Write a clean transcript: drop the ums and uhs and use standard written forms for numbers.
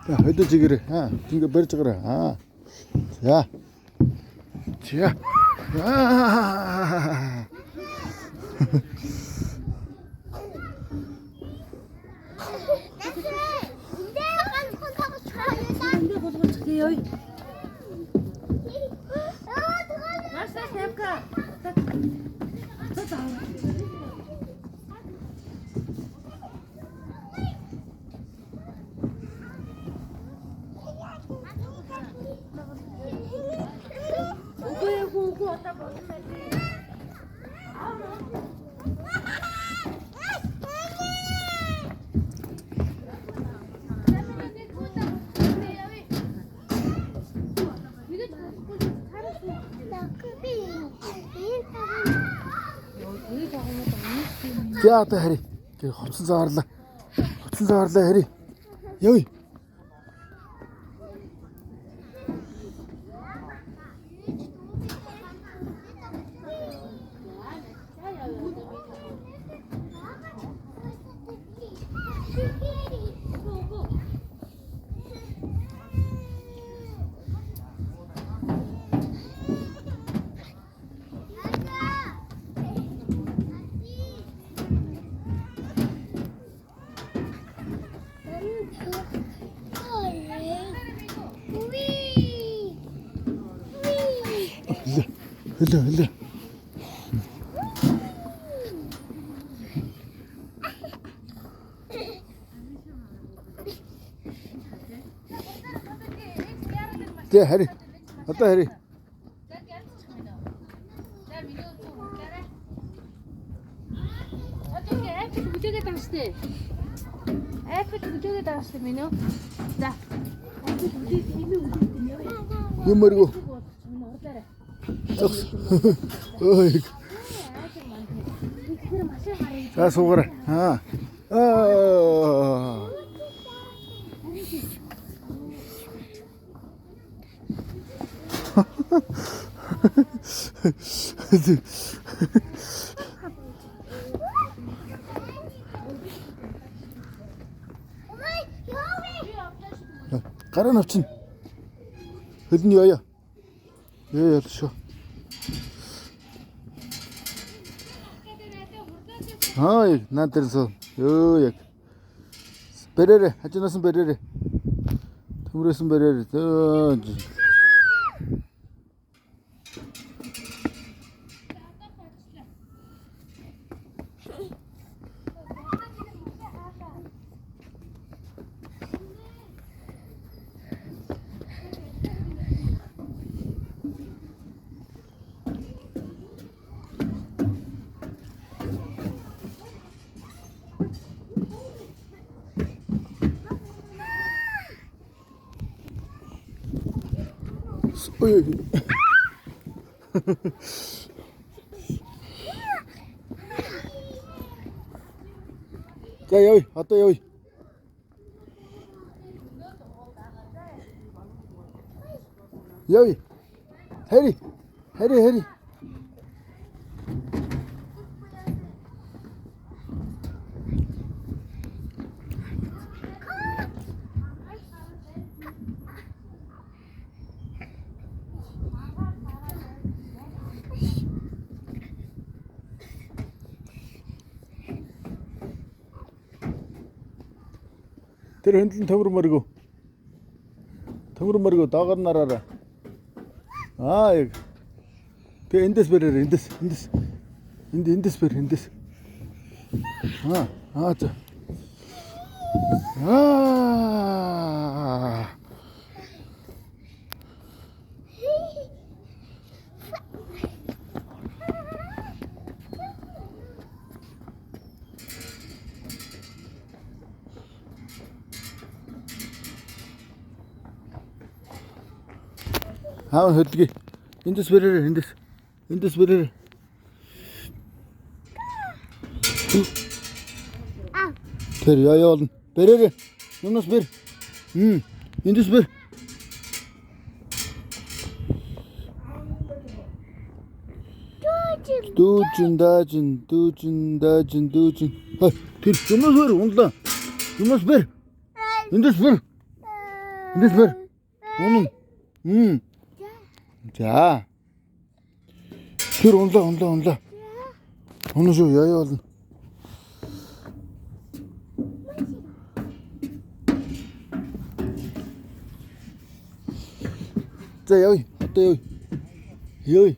자, 해도 지그래. 아, 딩거 버리자그래. 아, 자, 자, 아. 자, 또 해리. 헛순 사arla. 헛순 사arla 해리. 여기. 흘러. 자, 해리. 왔다, 해리. 이거 머리고. 어이. 자, 속아라. 아. 가라 납친. 어딘 여야? 여야 저. 아, 난 때려서 여야. 베레레, 하지나선 베레레. 드물었은 베레레. 어이. 자, 여기 왔다 여기. 여기 해리. 때려 흔들린 턱으로 머리고 나가는 나라라. 아, 여기. 그 인데스 베레레, 인데스 베레. 아, 자. 아. 아, 어떻게? 인데스 베레레. Ter ya oğlum. Berere. Yunus bir. İndüs bir. Dacın. Hay, ter Yunus bir. Onda. Yunus bir. İndüs bir. Эндээс бэр. Үнэн. За. Тэр унлаа. Унаа шүү яа болно. За яа. Одоо яа.